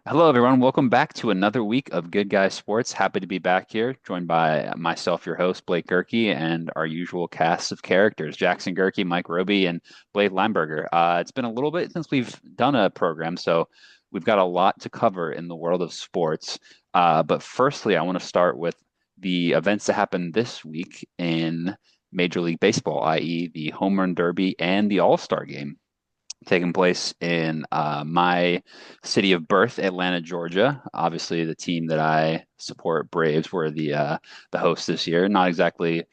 Hello, everyone. Welcome back to another week of Good Guy Sports. Happy to be back here, joined by myself, your host, Blake Gerke, and our usual cast of characters, Jackson Gerke, Mike Roby, and Blake Limberger. It's been a little bit since we've done a program, so we've got a lot to cover in the world of sports. But firstly, I want to start with the events that happened this week in Major League Baseball, i.e., the Home Run Derby and the All Star game taking place in my city of birth, Atlanta, Georgia. Obviously, the team that I support, Braves, were the hosts this year. Not exactly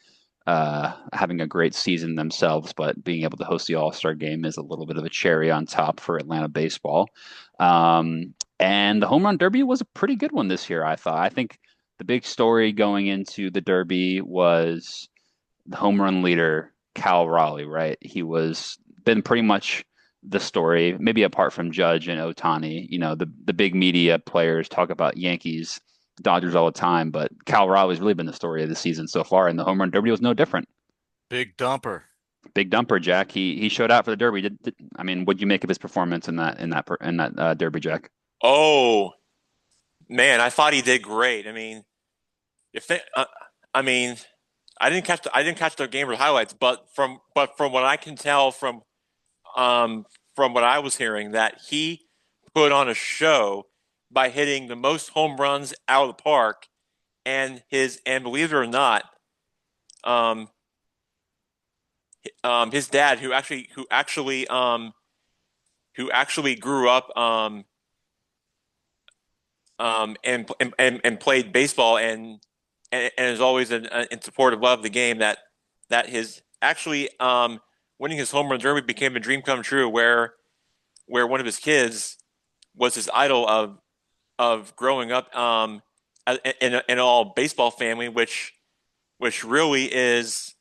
having a great season themselves, but being able to host the All Star game is a little bit of a cherry on top for Atlanta baseball. And the Home Run Derby was a pretty good one this year, I thought. I think the big story going into the Derby was the home run leader, Cal Raleigh, right? He was been pretty much the story, maybe apart from Judge and Ohtani. The big media players talk about Yankees, Dodgers all the time, but Cal Raleigh's really been the story of the season so far, and the home run derby was no different. Big dumper. Big dumper, Jack. He showed out for the derby. I mean, what'd you make of his performance in that derby, Jack? Oh man, I thought he did great. I mean, if they, I mean, I didn't catch the game or highlights, but from what I can tell from what I was hearing, that he put on a show by hitting the most home runs out of the park, and believe it or not, um, his dad, who actually grew up and played baseball and is always in support of love of the game, that his actually winning his home run derby became a dream come true, where one of his kids was his idol of growing up in an all baseball family, which really is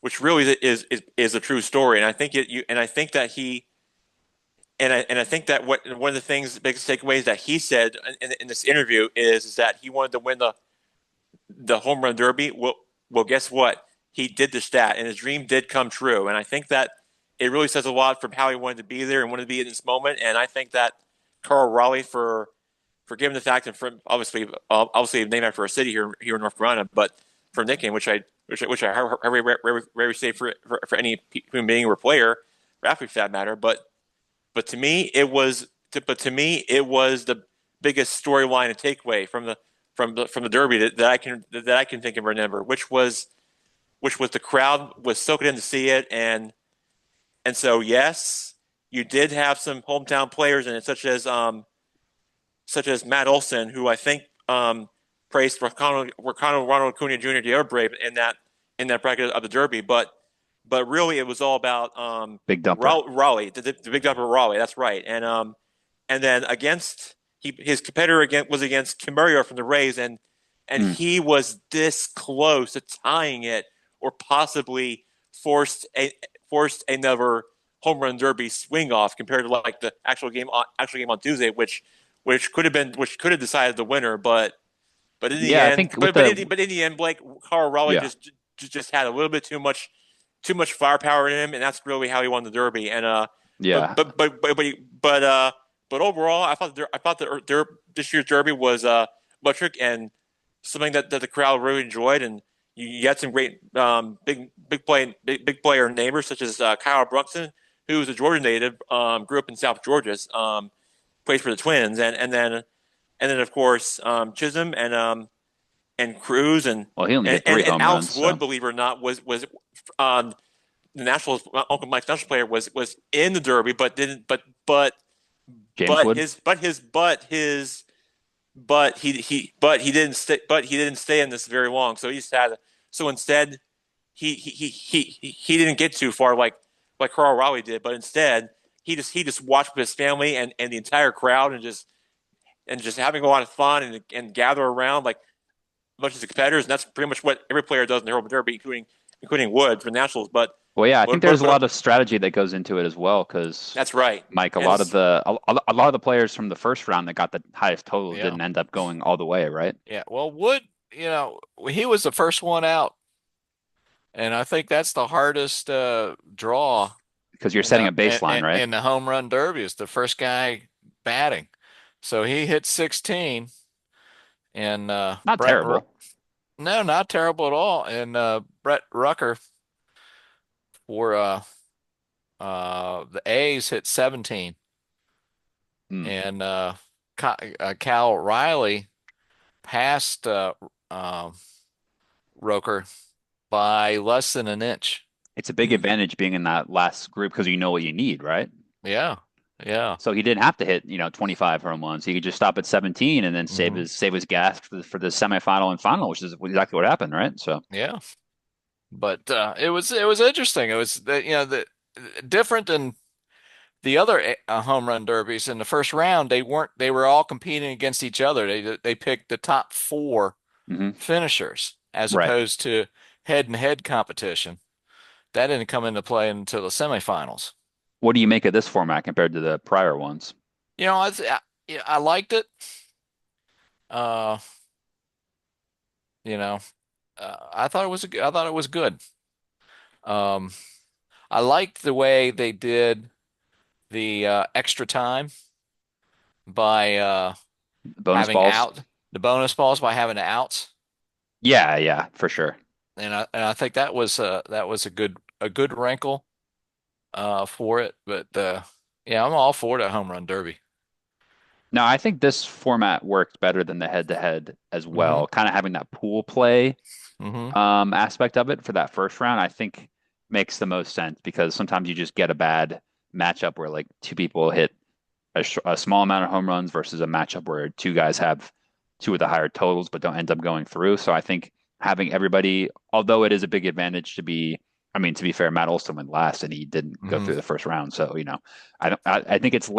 which really is a true story. And I think it you and I think that he and I think that one of the things, biggest takeaways that he said in this interview is that he wanted to win the home run derby. Well, guess what? He did the stat, and his dream did come true. And I think that it really says a lot from how he wanted to be there and wanted to be in this moment. And I think that Carl Raleigh, for given the fact, and for obviously named after a city here in North Carolina, but for nickname, which I rarely say for any human being or player, or athlete for that matter. But to me, it was the biggest storyline and takeaway from the Derby that I can think and remember, which was the crowd was soaking in to see it, and so yes, you did have some hometown players in it, such as Matt Olson, who I think praised Ricardo Ronald Acuna Jr. the other Brave in that bracket of the Derby, but really it was all about Big dumper. Raleigh, the big dumper Raleigh. That's right, and then his competitor was against Kim Murray from the Rays, and Mm. he was this close to tying it, or possibly forced another home run derby swing off compared to like the actual game on Tuesday, which could have decided the winner, but in the Yeah, I end, think with the but in the end, Blake Carl Raleigh yeah, just had a little bit too much firepower in him, and that's really how he won the Derby. And but yeah. but but but but but, uh, but overall, I thought this year's Derby was electric and something that the crowd really enjoyed. And you had some great big player neighbors, such as Kyle Brunson, who is a Georgia native, grew up in South Georgia, plays for the Twins, and then of course Chisholm and Cruz and Well, he only and, hit and, three and home Alex runs, Wood, so believe it or not, um, the Nationals. Uncle Mike's National player was in the Derby, but didn't. James But Wood. his but his but his but he didn't stay in this very long. So instead he didn't get too far like Carl Raleigh did, but instead he just watched with his family and the entire crowd, and just having a lot of fun, and gather around like a bunch of the competitors. And that's pretty much what every player does in the Hurley Derby, including Wood for the Nationals. But Well, yeah, I think but there's but, a lot but of strategy that goes into it as well, because that's right. Mike, a And lot of it's the players from the first round that got the highest totals Yeah. didn't end up going all the way, right? Yeah. Well, Wood, he was the first one out, and I think that's the hardest draw Because you're in setting the a baseline, right? in the home run derby is the first guy batting. So he hit 16, and Not terrible. no, not terrible at all. And Brett Rucker for the A's hit 17, Hmm. and Cal Riley passed uh, Roker by less than an inch. It's a big advantage being in that last group because you know what you need, right? Yeah, yeah. So he didn't have to hit, 25 home runs. He could just stop at 17 and then Hmm. save his gas for the semifinal and final, which is exactly what happened, right? So Yeah. But it was interesting. It was the different than the other home run derbies in the first round. They were all competing against each other. They picked the top four hmm finishers as right. opposed to head and head competition. That didn't come into play until the semifinals. What do you make of this format compared to the prior ones? Yeah, I liked it. Uh, you know, I thought it was good. Um, I liked the way they did the extra time by Bonus having balls? out the bonus balls by having the outs, Yeah, yeah, for sure. and I think that was a good wrinkle for it. But yeah, I'm all for the home run derby. No, I think this format worked better than the head-to-head as Hmm. well. Kind of having that pool play Hmm. aspect of it for that first round, I think makes the most sense because sometimes you just get a bad matchup where like two people hit a small amount of home runs versus a matchup where two guys have two of the higher totals but don't end up going through. So I think having everybody, although it is a big advantage to be, I mean, to be fair, Matt Olson went last and he didn't go Hmm. through the first round. So, I think it's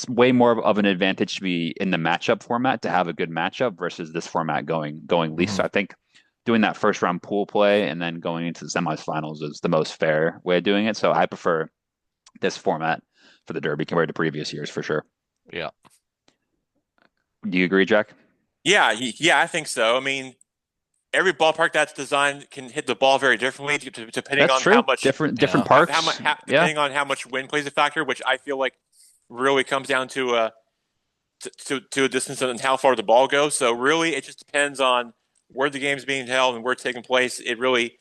way more of an advantage to be in the matchup format to have a good matchup versus this format going least. So Hmm. I think doing that first round pool play and then going into the semifinals is the most fair way of doing it. So I prefer this format for the Derby compared to previous years for sure. Yeah. Do you agree, Jack? Yeah, yeah, I think so. I mean, every ballpark that's designed can hit the ball very differently, depending That's on how true. much Different Yeah. how parks. much Yeah. depending on how much wind plays a factor, which I feel like really comes down to to a distance and how far the ball goes. So really, it just depends on where the game's being held and where it's taking place. It really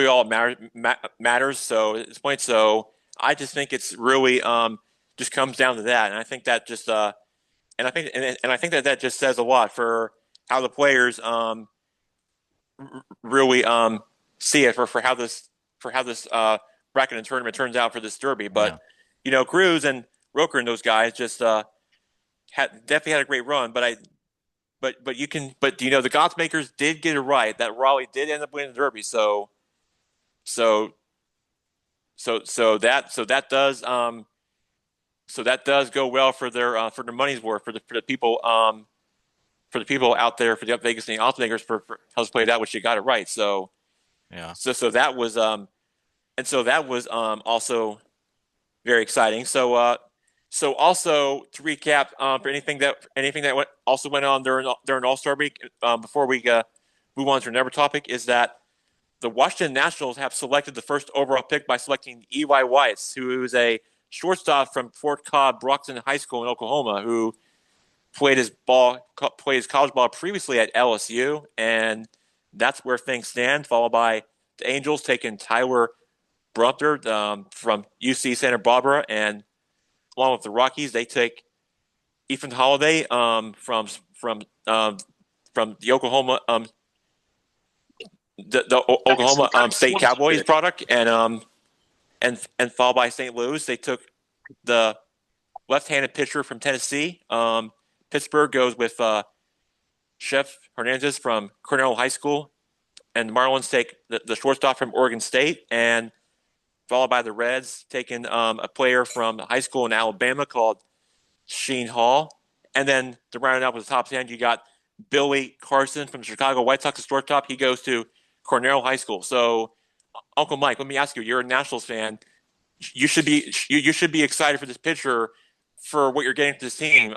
all matters. So at this point, so I just think it's really just comes down to that, and I think that just and I think that that just says a lot for how the players really see it for how this bracket and tournament turns out for this derby. But Yeah. Cruz and Roker and those guys just definitely had a great run. But you can but the Godmakers did get it right that Raleigh did end up winning the derby. So so that does go well for their money's worth for the people out there for the Up Vegas and the Oddsmakers for how it's played out, which you got it right. Yeah. So that was also very exciting. So also to recap for anything that also went on during All Star Week before we move on to another topic is that the Washington Nationals have selected the first overall pick by selecting Eli Weiss, who is a shortstop from Fort Cobb Brockton High School in Oklahoma, who played his college ball previously at LSU, and that's where things stand. Followed by the Angels taking Tyler Brumter from UC Santa Barbara, and along with the Rockies, they take Ethan Holiday from the Oklahoma State Cowboys product, and followed by St. Louis, they took the left-handed pitcher from Tennessee. Pittsburgh goes with Chef Hernandez from Cornell High School, and the Marlins take the shortstop from Oregon State, and followed by the Reds taking a player from high school in Alabama called Sheen Hall, and then to round it out with the top 10, you got Billy Carson from the Chicago White Sox, the shortstop. He goes to Cornell High School. So, Uncle Mike, let me ask you: you're a Nationals fan. You should be excited for this pitcher for what you're getting to this team.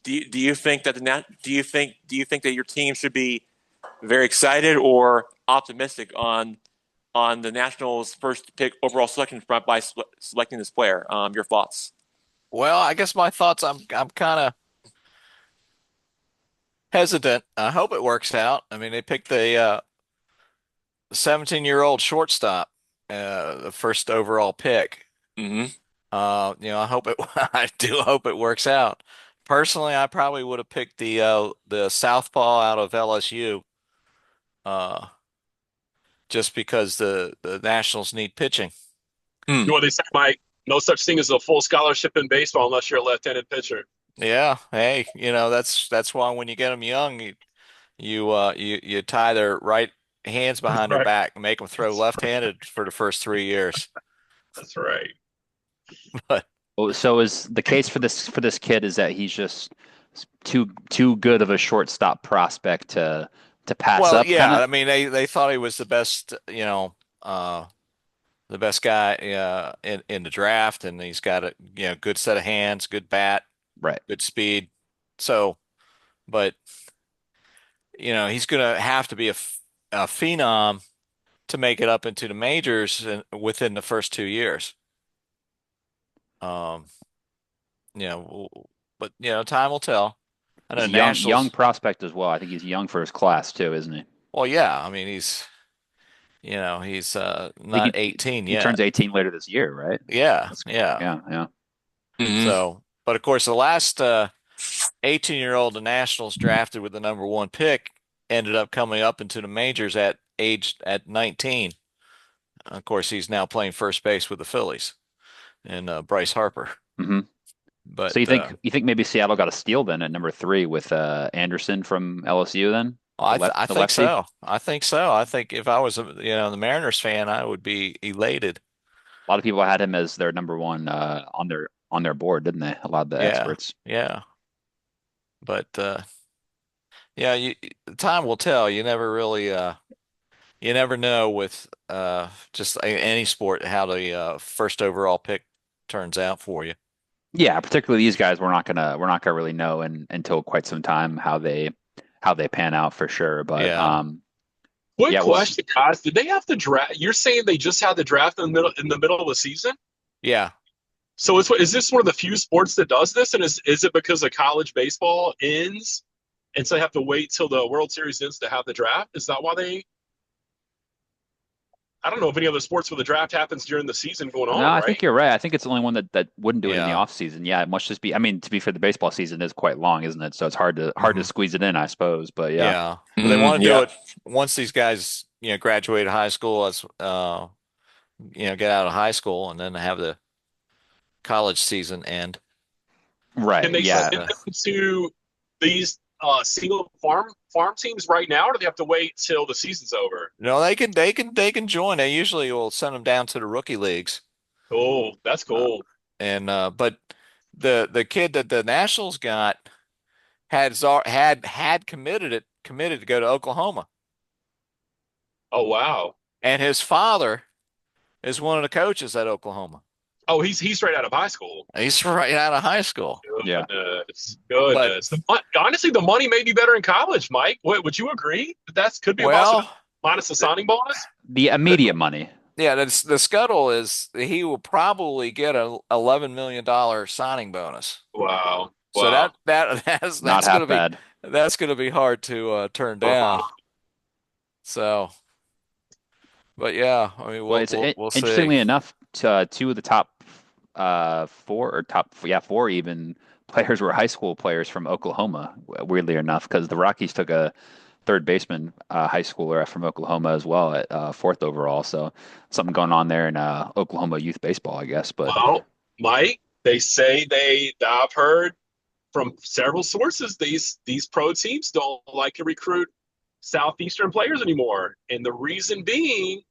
Do you think that do you think that your team should be very excited or optimistic on the Nationals' first pick overall selection front by selecting this player? Your thoughts? Well, I guess my thoughts, I'm kind of hesitant. I hope it works out. I mean, they picked the 17-year-old shortstop, the first overall pick. Hmm. I hope it I do hope it works out. Personally, I probably would have picked the southpaw out of LSU, uh, just because the Nationals need pitching. Hmm. You know what they say, Mike? No such thing as a full scholarship in baseball unless you're a left-handed pitcher. Yeah, hey, that's why when you get them young, you tie their right hands That's behind their right. back and make them throw That's right. left-handed for the first 3 years. That's right. But Oh, so is the case for this kid is that he's just too good of a shortstop prospect to pass well, up, kind yeah, of? I mean they thought he was the best, the best guy in the draft, and he's got a good set of hands, good bat, Right. good speed. So, but he's gonna have to be a phenom to make it up into the majors within the first 2 years. Um, but time will tell. I know He's a young Nationals. prospect as well. I think he's young for his class too, isn't he? I Well, yeah, I mean he's think not 18 he turns yet. 18 later this year, right? Yeah, That's yeah. yeah, yeah. Hmm. So, but of course, the last 18-year-old the Nationals drafted with the number one pick ended up coming up into the majors at 19. Of course, he's now playing first base with the Phillies and Bryce Harper. Hmm. So But you think maybe Seattle got a steal then at number three with Anderson from LSU then I the think lefty? so. I think so. I think if I was the Mariners fan, I would be elated. A lot of people had him as their number one on their board, didn't they? A lot of the Yeah, experts. yeah. But yeah, time will tell. You never know with just any sport how the first overall pick turns out for you. Yeah, particularly these guys, we're not gonna really know until quite some time how they pan out for sure. But Yeah, Quick yeah, well, question, guys. Did they have to draft? You're saying they just had the draft in the middle of the season? yeah. So is this one of the few sports that does this? And is it because of college baseball ends, and so they have to wait till the World Series ends to have the draft? Is that why they? I don't know if any other sports where the draft happens during the season going no, on, I think right? you're right. I think it's the only one that wouldn't do it in the Yeah. off season. Yeah, it must just be. I mean, to be fair, the baseball season is quite long, isn't it? So it's hard to Hmm. squeeze it in, I suppose. But yeah, Yeah. But they Hmm. want to do Yeah. it once these guys, graduate high school as get out of high school and then have the college season end. Can right. they But Yeah, send them to these single farm teams right now, or do they have to wait till the season's over? no, they can join. They usually will send them down to the rookie leagues. Oh, that's Uh, cool. and but the kid that the Nationals got had committed to go to Oklahoma, Oh, wow. and his father is one of the coaches at Oklahoma. Oh, he's straight out of high school. He's right out of high school. yeah. Goodness, But goodness. Honestly, the money may be better in college, Mike. Would you agree that could be a possibility well, minus the th- signing bonus? The immediate money. yeah, the scuttle is he will probably get a $11 million signing bonus. Wow, So wow. Not half bad. that's gonna be hard to turn down. Uh-huh. So, but yeah, I mean Well, we'll see. interestingly enough, two of the top four or four even players were high school players from Oklahoma. Weirdly enough, because the Rockies took a third baseman, high schooler from Oklahoma as well at fourth overall. So something going on there in Oklahoma youth baseball, I guess. But Well, Mike, they say I've heard from several sources these pro teams don't like to recruit southeastern players anymore, and the reason being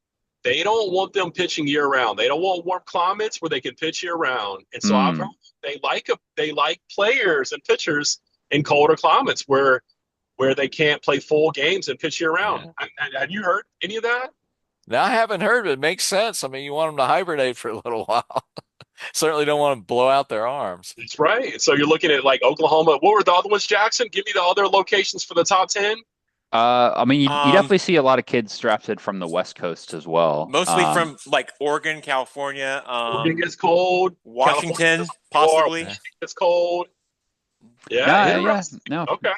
they don't want them pitching year round. They don't want warm climates where they can pitch year round. And so I've heard hmm, they like players and pitchers in colder climates where they can't play full games and pitch year round. Yeah. Have you heard any of that? Now I haven't heard, but it makes sense. I mean, you want them to hibernate for a little while. Certainly don't want to blow out their arms. That's right. So you're looking at like Oklahoma. What were the other ones, Jackson? Give me the other locations for the top 10. I mean, you Um, definitely see a lot of kids drafted from the West Coast as well. Mostly from like Oregon, California, Oregon gets cold. California Washington, gets warm. possibly. Yeah. Washington gets cold. Yeah, No, yeah, interesting. no, Okay.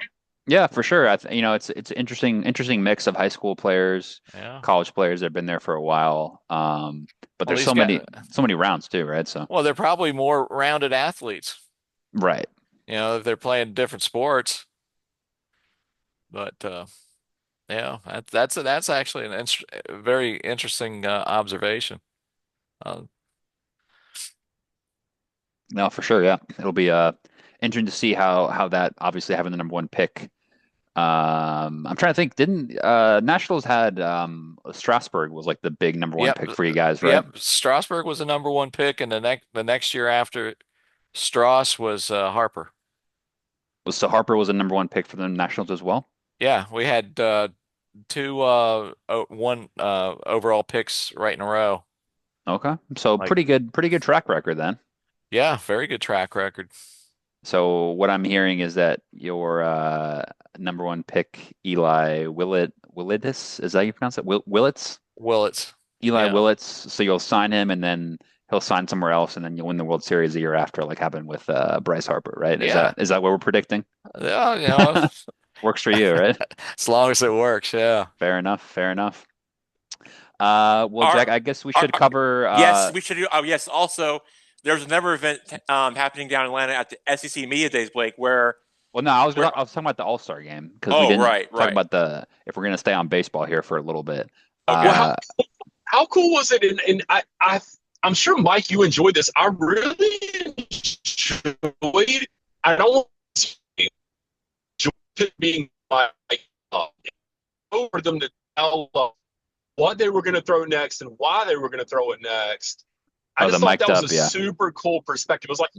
yeah, for sure. It's interesting mix of high school players, Yeah. college players that have been there for a while. But Well, there's these guys, so many rounds too, right? So well, they're probably more rounded athletes, right. if they're playing different sports. But yeah, that's actually very interesting observation. Uh, No, for sure. Yeah, it'll be interesting to see how that obviously having the number one pick. I'm trying to think. Didn't Nationals had Strasburg was like the big number one yep, pick for you guys, right? yep. Strasburg was the number one pick, and the next year after Strauss was Harper. So Harper was a number one pick for the Nationals as well. Yeah, we had two one overall picks right in a row. Okay, so Like, pretty good track record then. yeah, very good track record. So what I'm hearing is that your number one pick, Eli Willits, is that how you pronounce it? Willits? Willits. Eli Yeah. Willits. So you'll sign him and then he'll sign somewhere else and then you'll win the World Series the year after, like happened with Bryce Harper, right? Yeah. Is that what we're predicting? Yeah, Works for you, right? as long as it works, yeah. Fair enough, fair enough. Well, Our, Jack, I guess we should cover yes, we should do. Oh, yes. Also, there's another event happening down in Atlanta at the SEC Media Days, Blake, where well, no, where. I was talking about the All Star game because we Oh, didn't right, talk right. about the if we're gonna stay on baseball here for a little bit. Well, Okay. how cool was it? And I'm sure, Mike, you enjoyed this. I really enjoyed. I don't enjoy it being like for them to tell what they were going to throw next and why they were going to throw it next. I Oh, the just thought mic'd that was up, a yeah. super cool perspective. It was like,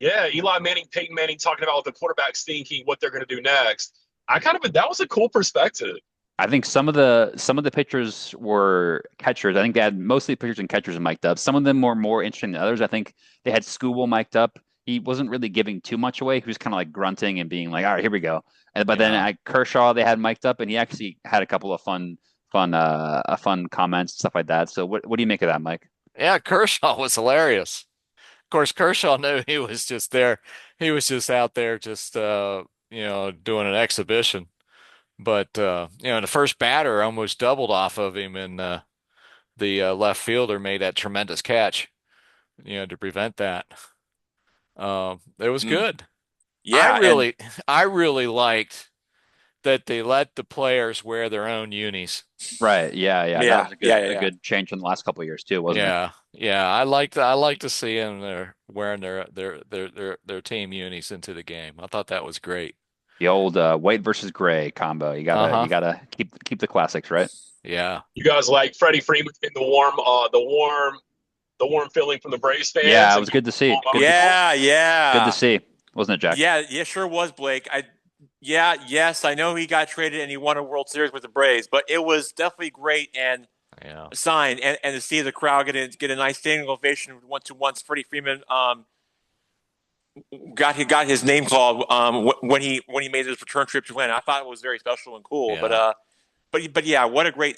yeah, Eli Manning, Peyton Manning talking about the quarterback stinking, what they're going to do next. That was a cool perspective. I think some of the pitchers were catchers. I think they had mostly pitchers and catchers mic'd up. Some of them were more interesting than others. I think they had Skubal mic'd up. He wasn't really giving too much away. He was kind of like grunting and being like, "All right, here we go." But then Yeah. at Kershaw, they had mic'd up, and he actually had a couple of fun comments, stuff like that. So what do you make of that, Mike? Yeah, Kershaw was hilarious. Of course, Kershaw knew he was just there. He was just out there just doing an exhibition. But the first batter almost doubled off of him, and the left fielder made that tremendous catch, to prevent that. It was Mm. good. I Yeah, and really, I really liked that they let the players wear their own unis. Right? Yeah, yeah. That yeah, was yeah, yeah, a yeah. good change in the last couple of years too, wasn't it? Yeah, yeah. I like to see them there wearing their team unis into the game. I thought that was great. The old white versus gray combo. Uh-huh. You gotta keep the classics, right? Yeah. You guys like Freddie Freeman in the warm feeling from the Braves Yeah, fans it and was good to see. Yeah, Good to yeah. see, wasn't it, Jack? Yeah, yeah, sure was, Blake. Yes, I know he got traded and he won a World Series with the Braves, but it was definitely great and Yeah. a sign, and to see the crowd get a nice standing ovation once Freddie Freeman got his name called when he made his return trip to Atlanta. I thought it was very special and cool. Yeah. But yeah, what a great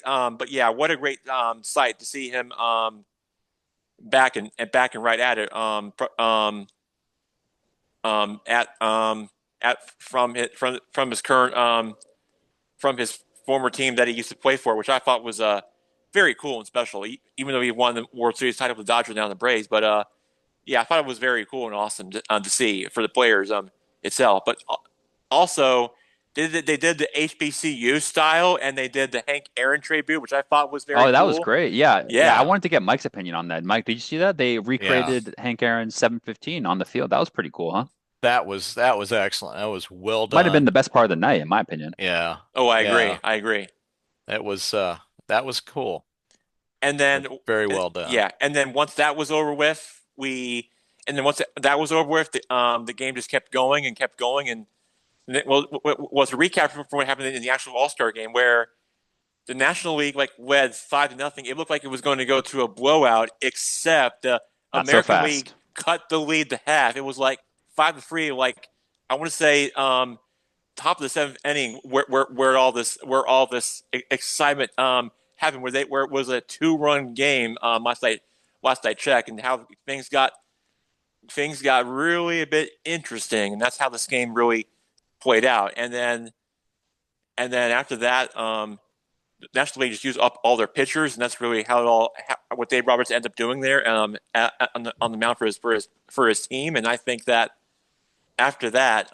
sight to see him back and right at it at from his current from his former team that he used to play for, which I thought was very cool and special. Even though he won the World Series title with the Dodgers, now the Braves, but yeah, I thought it was very cool and awesome to see for the players itself. But also, they did the HBCU style and they did the Hank Aaron tribute, which I thought was very Oh, that was cool. great. Yeah, yeah. I Yeah, wanted to get Mike's opinion on that. Mike, did you see that? They Yeah. recreated Hank Aaron's 715 on the field. That was pretty cool, huh? That was excellent. That was well Might have been done. the best part of the night, in my opinion. Yeah. oh, I agree. Yeah. I agree. That was cool. And That then, was very well done. yeah, and then once that was over with, once that was over with, the game just kept going and kept going, and was a recap from what happened in the actual All Star game where the National League led 5-0. It looked like it was going to go to a blowout, except the Not so American League fast. cut the lead to half. It was like 5-3. Like I want to say top of the seventh inning where all this excitement happened, where it was a 2-run game last I checked, and how things got really a bit interesting, and that's how this game really played out. And then after that, the National League just used up all their pitchers, and that's really what Dave Roberts ended up doing there on the mound for his team. And I think that after that,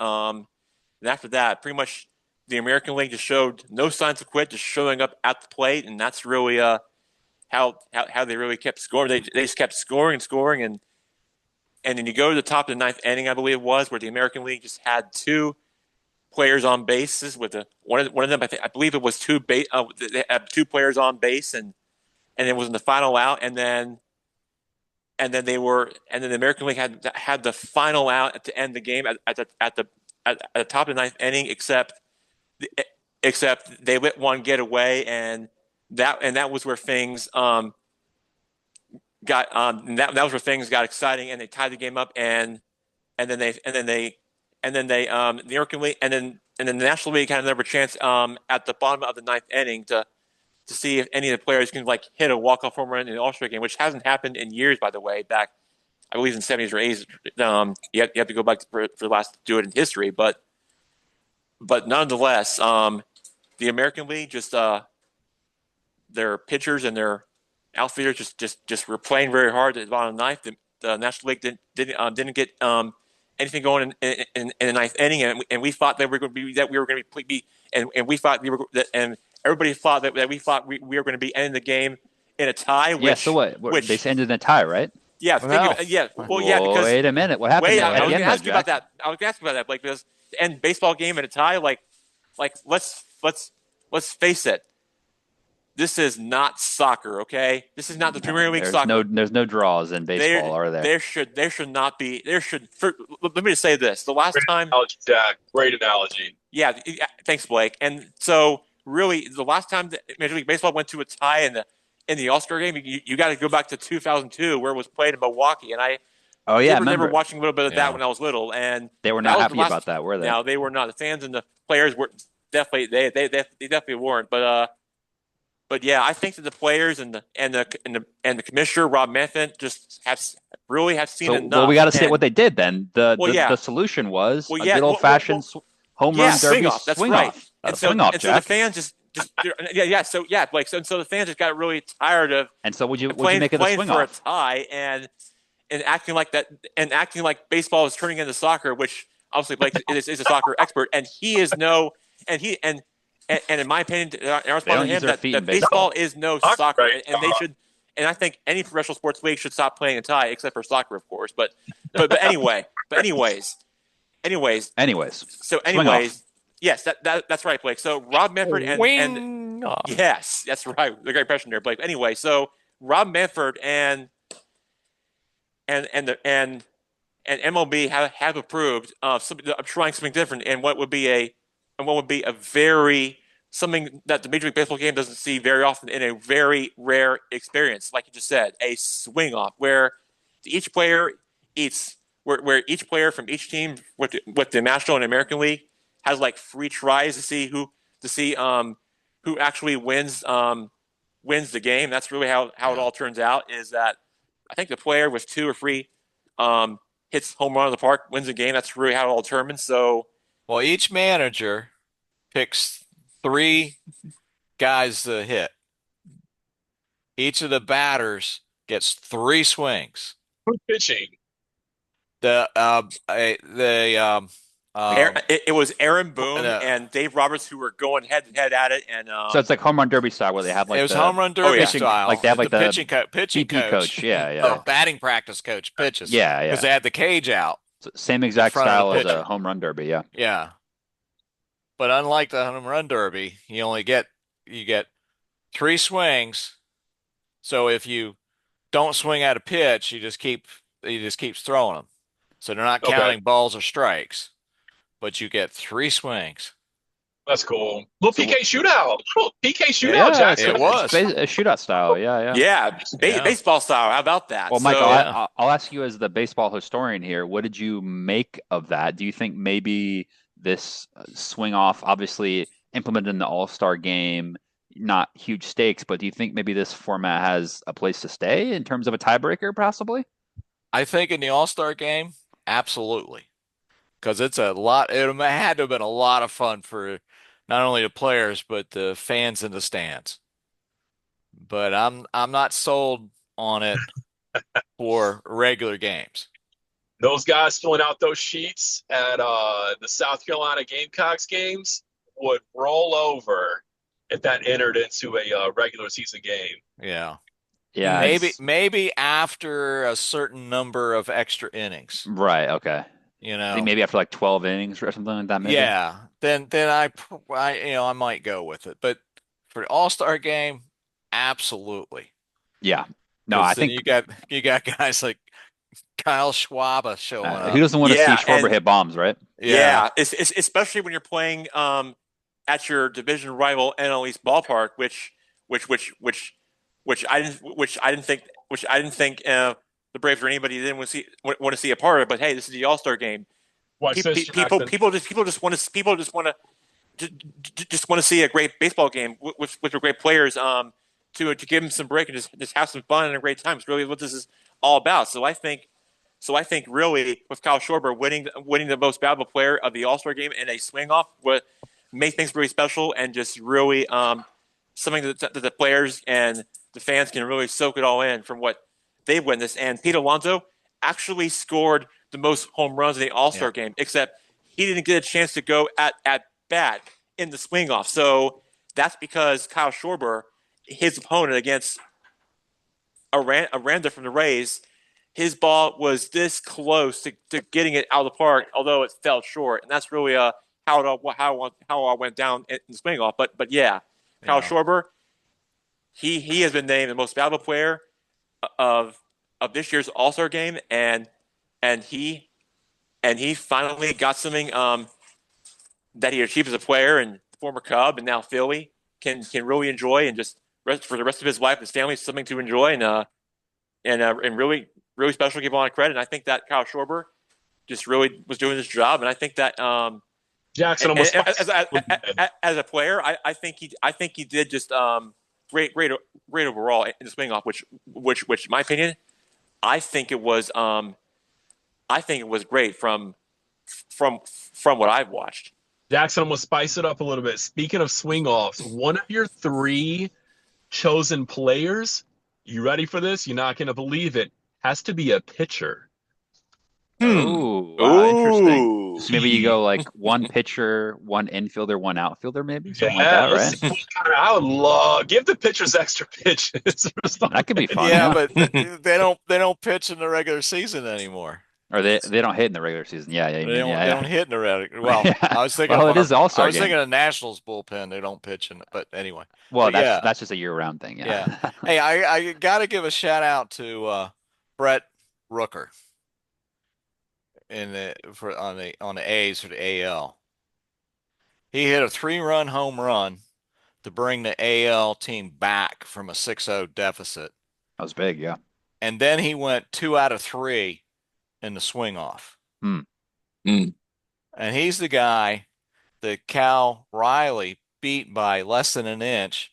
pretty much the American League just showed no signs of quit, just showing up at the plate, and that's really how they really kept scoring. They just kept scoring and scoring, and then you go to the top of the ninth inning, I believe it was, where the American League just had two players on bases with one of them. I believe it was they had two players on base, and it was in the final out, and then the American League had the final out to end the game at the top of the ninth inning, except they let one get away, and that was where things got that was where things got exciting, and they tied the game up, and then the American League and then the National League had another chance at the bottom of the ninth inning to see if any of the players can hit a walk-off home run in the All Star game, which hasn't happened in years, by the way. Back, I believe in the 70s or 80s, you have to go back for the last to do it in history, but nonetheless, the American League just their pitchers and their outfielders just were playing very hard at the bottom of the ninth. The National League didn't get anything going in the ninth inning, and we thought that we were going to be and we thought and everybody thought that we were going to be ending the game in a tie. Yeah. So what? They ended in a tie, right? Yeah. Well, Because wait a minute. What happened? I was going to ask you about Jack? that. I was going to ask you about that, Blake, because to end baseball game in a tie, let's face it. This is not soccer, okay? This is not the Premier League soccer. There's no draws in baseball, are there? There should not be. Let me just say this: the last time, analogy, Jack. Great analogy. Yeah, thanks, Blake. And so, really, the last time that Major League Baseball went to a tie in the All Star game, you got to go back to 2002, where it was played in Milwaukee. And I remember watching a little bit of that when I was little, and they were not happy about that, were they? No, they were not. The fans and the players were definitely they definitely weren't. But yeah, I think that the players and the commissioner Rob Manfred just have seen enough. Well, we got to say what they did then. The solution was a good old fashioned home run derby swing off. So the fans just Blake. So the fans just got really tired of. And so would you playing make it a swing for off? a tie and acting like that and acting like baseball is turning into soccer, which obviously Blake is a soccer expert, and he is and in my opinion, I respond to him that baseball is no soccer, right. and they should. And I think any professional sports league should stop playing a tie, except for soccer, of course. But anyways. So yes, that's right, Blake. So Rob Manfred and yes, that's right. The great impression there, Blake. Anyway, so Rob Manfred and MLB have approved trying something different, and what would be a very something that the Major League Baseball game doesn't see very often in a very rare experience, like you just said, a swing off where each player where each player from each team with the National and American League has 3 tries to see who actually wins the game. That's really how it all turns out. Is that I think the player with 2 or 3 hits home run in the park wins the game. That's really how it all determines. So. Well, each manager picks 3 guys to hit. Each of the batters gets 3 swings. Who's pitching? It was Aaron Boone and Dave Roberts who were going head to head at it, and so it's like home run derby style where they have it was home run derby style. Like they have the pitching PP coach. Yeah. The batting practice coach pitches. Yeah. Because they had the cage out. Same exact style as a home run derby. Yeah. Yeah. But unlike the home run derby, you get 3 swings. So if you don't swing at a pitch, he just keeps throwing them. So they're not counting balls or strikes, but you get 3 swings. That's cool. Little PK shootout. Jack. It was a shootout style. Yeah. Baseball style. How about that? Well, Michael, I'll ask you as the baseball historian here. What did you make of that? Do you think maybe this swing off, obviously implemented in the All Star game, not huge stakes, but do you think maybe this format has a place to stay in terms of a tiebreaker, possibly? I think in the All-Star game, absolutely. Because it's a lot, it had to have been a lot of fun for not only the players, but the fans in the stands. But I'm not sold on it for regular games. Those guys filling out those sheets at the South Carolina Gamecocks games would roll over if that entered into a regular season game. Yeah. Yeah, Maybe it's maybe after a certain number of extra innings, right. Okay. you I think know. maybe after like 12 innings or something like that, maybe. Yeah, then I might go with it. But for the All-Star game, absolutely. Yeah. No, I Because then think you got guys like Kyle Schwab showing who up. doesn't want to see Yeah, Schwarber and hit bombs, right? Yeah. yeah, it's especially when you're playing at your division rival NL East ballpark, which which which which I didn't think the Braves or anybody didn't want to see a part of. But hey, this is the All Star game. Watch this, Jackson. People just want to see a great baseball game with great players to give them some break and just have some fun and a great time. It's really what this is all about. So I think really with Kyle Schwarber winning the most valuable player of the All Star game in a swing off would make things really special and just really something that the players and the fans can really soak it all in from what they've witnessed. And Pete Alonso actually scored the most home runs in the All Yeah. Star game, except he didn't get a chance to go at bat in the swing off. So that's because Kyle Schwarber, his opponent against Aranda from the Rays, his ball was this close to getting it out of the park, although it fell short. And that's really how I went down in the swing off. But yeah, Kyle Yeah. Schwarber, he has been named the most valuable player of this year's All Star game, and he finally got something that he achieved as a player and former Cub and now Philly can really enjoy and just for the rest of his life, his family, something to enjoy and really special. Give a lot of credit. And I think that Kyle Schwarber just really was doing his job, and I think that Jackson almost as a player, I think he did just great overall in the swing off, which in my opinion, I think it was great from what I've watched. Jackson almost spice it up a little bit. Speaking of swing offs, one of your three chosen players, you ready for this? You're not going to believe it. Has to be a pitcher. Oh, wow, interesting. Ooh. So maybe you go like one pitcher, one infielder, one outfielder, maybe something like Yeah, that, let's right? see. I would love give the pitchers extra pitches or That could be something. fun, Yeah, yeah. but they don't pitch in the regular season anymore. Or they don't hit in the regular season. Yeah, yeah, you mean, They yeah, don't hit in the regular. yeah. Well, Yeah. I was thinking Well, of it is the I All-Star was thinking game. of Nationals bullpen. They don't pitch in it, but anyway. Well, But yeah, that's just a year-round thing, yeah. yeah. Hey, I got to give a shout out to Brett Rooker in the for on the A's for the AL. He hit a 3-run home run to bring the AL team back from a 6-0 deficit. That was big, yeah. And then he went 2 out of 3 in the swing off. Hmm. Mm. And he's the guy that Cal Riley beat by less than an inch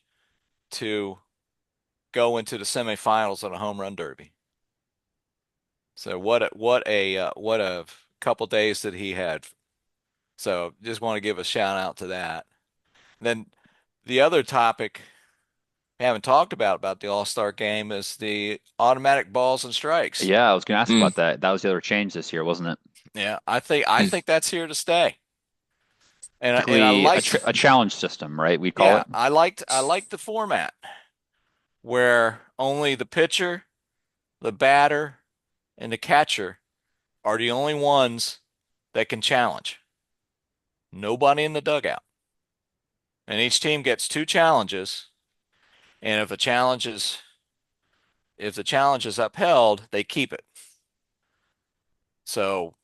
to go into the semifinals of a home run derby. So what a couple days that he had. So just want to give a shout out to that. Then the other topic we haven't talked about the All-Star game is the automatic balls and strikes. Yeah, I was gonna ask about that. That was the other change this year, wasn't it? Yeah, I think that's here to stay. And I Basically, liked a challenge system, right? We call yeah, it. I liked the format where only the pitcher, the batter, and the catcher are the only ones that can challenge. Nobody in the dugout. And each team gets 2 challenges, and if the challenge is upheld, they keep it. So,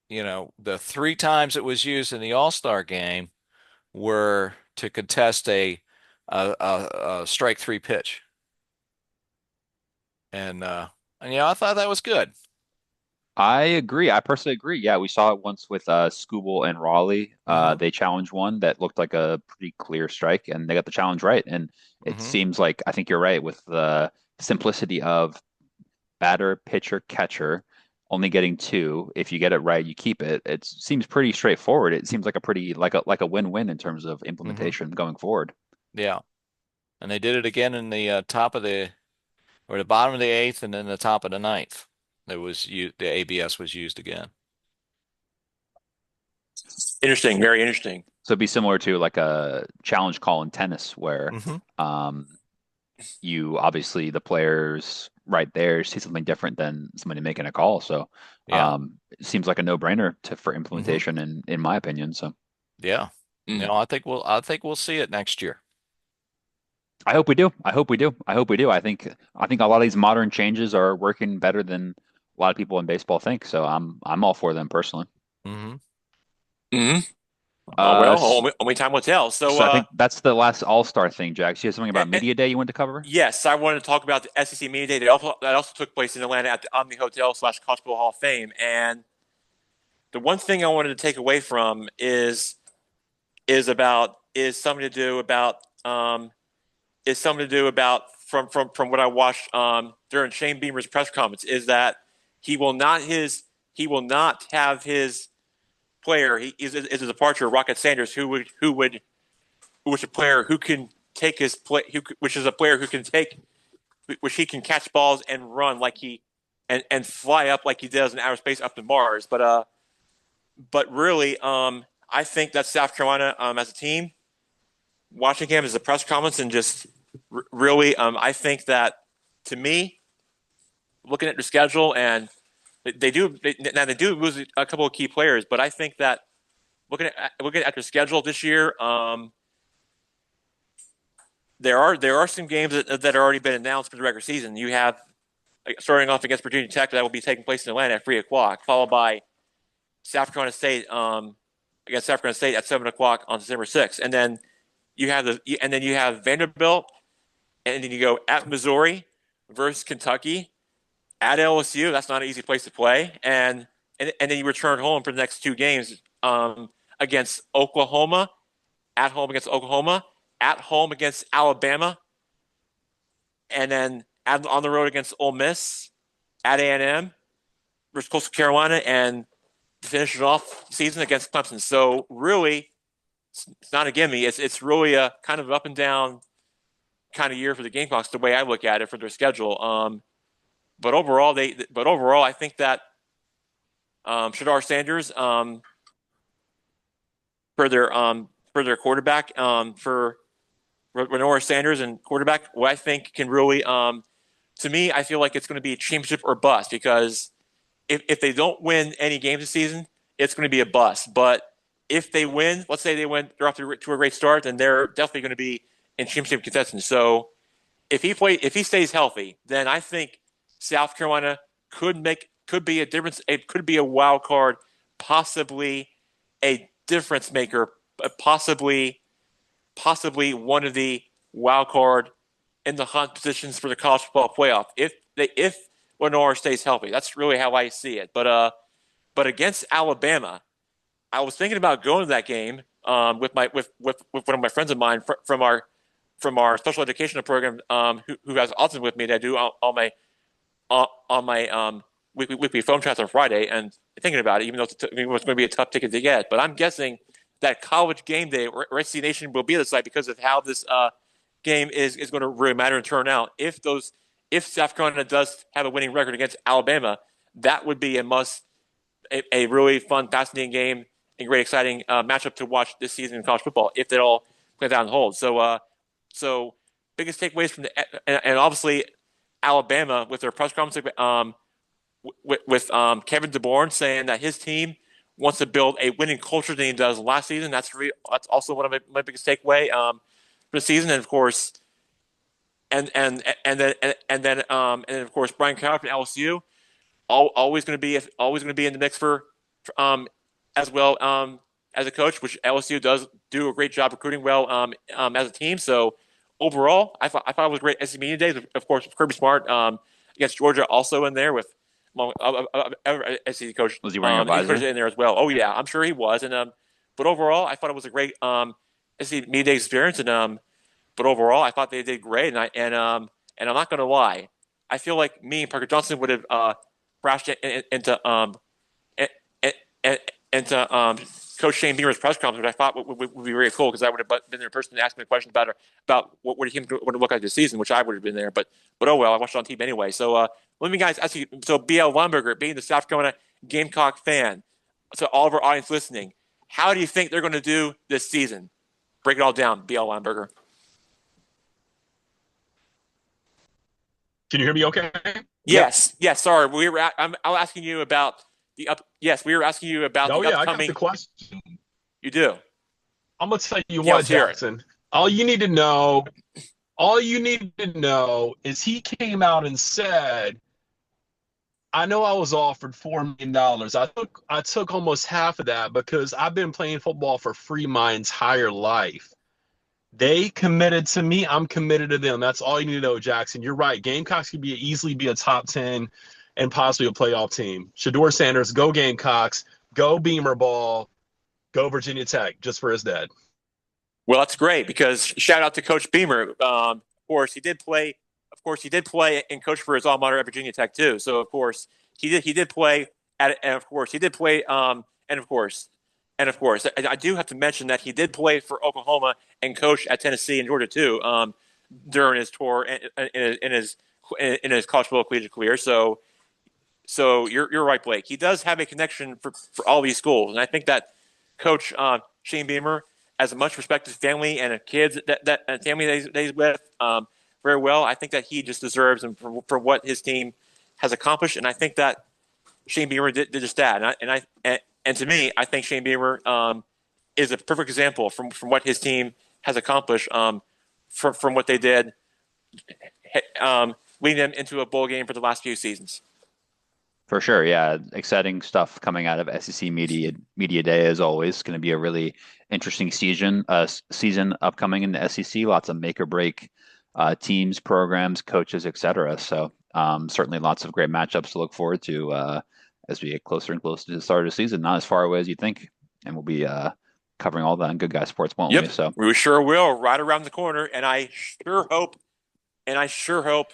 the 3 times it was used in the All-Star game were to contest a strike 3 pitch. And I thought that was good. I agree. I personally agree. Yeah, we saw it once with Scooble and Raleigh. Mm-hmm. They challenged one that looked like a pretty clear strike, and they got the challenge right. And it Mm-hmm. seems like I think you're right with the simplicity of batter, pitcher, catcher, only getting two. If you get it right, you keep it. It seems pretty straightforward. It seems like a pretty like a win-win in terms of Mm-hmm. implementation going forward. Yeah. And they did it again in the top of the or the bottom of the eighth and then the top of the ninth. The ABS was used again. Interesting, very interesting. So it'd be similar to like a challenge call in tennis where Mm-hmm. um, you obviously the players right there see something different than somebody making a call. So Yeah. it seems like a no-brainer for Mm-hmm. implementation in my opinion. So Yeah. Mm. I think we'll see it next year. I hope we do. I hope we do. I hope we do. I think a lot of these modern changes are working better than a lot of people in baseball think. So I'm all for them personally. Mm-hmm. Hmm. Uh, Well, s- only time will tell. So, so I think that's the last All Star thing, Jax. You have something about a- media day you want to cover? yes, I wanted to talk about the SEC Media Day that also took place in Atlanta at the Omni Hotel / College Football Hall of Fame. And the one thing I wanted to take away from is something to do about from what I watched during Shane Beamer's press conference is that he will not have his player is a departure Rocket Sanders who was a player who can take his play which is a player who can take which he can catch balls and run like he and fly up like he does in outer space up to Mars. But really, I think that South Carolina as a team, watching him as a press conference and just really, I think that to me, looking at their schedule and now they do lose a couple of key players, but I think that looking at their schedule this year, there are some games that are already been announced for the regular season. You have starting off against Virginia Tech that will be taking place in Atlanta at 3 o'clock, followed by South Carolina State against South Carolina State at 7 o'clock on December 6th, and then you have Vanderbilt, and then you go at Missouri versus Kentucky, at LSU. That's not an easy place to play, and then you return home for the next two games against Oklahoma, at home against Oklahoma, at home against Alabama, and then on the road against Ole Miss, at A&M versus Coastal Carolina, and finish it off season against Clemson. So really, it's not a gimme. It's really a kind of up and down kind of year for the Gamecocks, the way I look at it for their schedule. But overall, I think that Shadar Sanders for their quarterback for Renora Sanders and quarterback, what I think can really to me, I feel like it's going to be a championship or bust because if they don't win any games this season, it's going to be a bust. But if they win, let's say they're off to a great start, then they're definitely going to be in championship contention. So if he stays healthy, then I think South Carolina could be a difference. It could be a wild card, possibly a difference maker, possibly one of the wild card in the hunt positions for the college football playoff if Lenore stays healthy. That's really how I see it. But against Alabama, I was thinking about going to that game with one of my friends of mine from our special education program who has autism with me that I do on my weekly phone chats on Friday and thinking about it, even though it's going to be a tough ticket to get. But I'm guessing that college game day or SC Nation will be at the site because of how this game is going to really matter and turn out. If South Carolina does have a winning record against Alabama, that would be a really fun, fascinating game and great, exciting matchup to watch this season in college football if it all plays out and holds. So biggest takeaways from and obviously Alabama with their press conference with Kevin DeBoer saying that his team wants to build a winning culture than he does last season. That's also one of my biggest takeaway for the season, and of course, and then of course Brian Cowher from LSU, always going to be in the mix for as well as a coach, which LSU does do a great job recruiting well as a team. So overall, I thought it was great SEC Media Days. Of course, Kirby Smart against Georgia also in there with SEC coach. Was he wearing a He could have visor? in there as well. Oh yeah, I'm sure he was. And but overall, I thought it was a great SEC media day experience. And but overall, I thought they did great. And I'm not going to lie, I feel like me and Parker Johnson would have crashed into in- into Coach Shane Beamer's press conference, which I thought would be really cool because I would have been there in person to ask me a question about what he would look like this season, which I would have been there. But oh well, I watched it on TV anyway. So let me guys ask you. So BL Lumberger, being the South Carolina Gamecock fan, to all of our audience listening, how do you think they're going to do this season? Break it all down, BL Lumberger. Can you hear me okay? Yes, yes. Sorry, I'm asking you about the up. Yes, we were asking you about Oh the yeah, I got the upcoming. question. You do. I'm gonna tell you Yeah, what, let's hear it. Jackson. All you need to know, all you need to know is he came out and said, I know I was offered $4 million. I took almost half of that because I've been playing football for free my entire life. They committed to me. I'm committed to them. That's all you need to know, Jackson. You're right. Gamecocks could easily be a top 10 and possibly a playoff team. Shador Sanders, go Gamecocks, go Beamer Ball, go Virginia Tech, just for his dad. Well, that's great because shout out to Coach Beamer. Of course, he did play. Of course, he did play and coach for his alma mater at Virginia Tech too. So of course, he did play at, and of course, he did play. And of course, I do have to mention that he did play for Oklahoma and coach at Tennessee and Georgia too during his tour in his college football collegiate career. So you're right, Blake. He does have a connection for all these schools, and I think that Coach Shane Beamer, as a much respected family and a kids that and family that he's with very well, I think that he just deserves and for what his team has accomplished, and I think that Shane Beamer did just that. And to me, I think Shane Beamer is a perfect example from what his team has accomplished from what they did, leading them into a bowl game for the last few seasons. For sure, yeah. Exciting stuff coming out of SEC Media Day as always. Going to be a really interesting season upcoming in the SEC. Lots of make or break teams, programs, coaches, etc. So certainly lots of great matchups to look forward to as we get closer and closer to the start of the season. Not as far away as you think, and we'll be covering all that on Good Guy Sports, won't we? Yep, So we sure will. Right around the corner, and I sure hope, and I sure hope,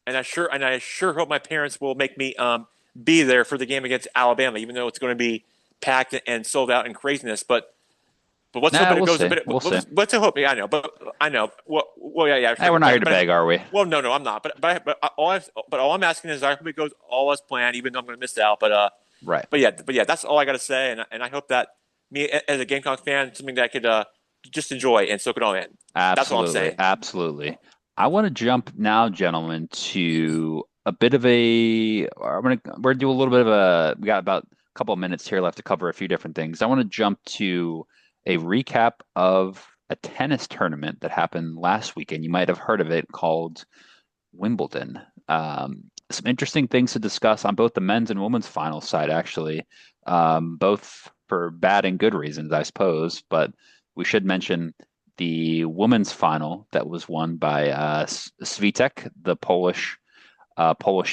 and I sure hope my parents will make me be there for the game against Alabama, even though it's going to be packed and sold out and craziness. But let's hope nah, it we'll goes a see. bit. We'll see. Let's hope. Yeah, I know, but I know. Well, yeah, Hey, sure. we're not here to beg, are we? Well, no, I'm not. But all I'm asking is I hope it goes all as planned, even though I'm going to miss out. Right. But yeah, that's all I got to say. And I hope that me as a Gamecock fan, something that I could just enjoy and soak it all in. That's all I'm Absolutely. saying. Absolutely. I want to jump now, gentlemen, to a bit of a. We're gonna do a little bit of a. We got about a couple of minutes here left to cover a few different things. I want to jump to a recap of a tennis tournament that happened last weekend. You might have heard of it, called Wimbledon. Some interesting things to discuss on both the men's and women's final side, actually, both for bad and good reasons, I suppose. But we should mention the women's final that was won by Swiatek, the Polish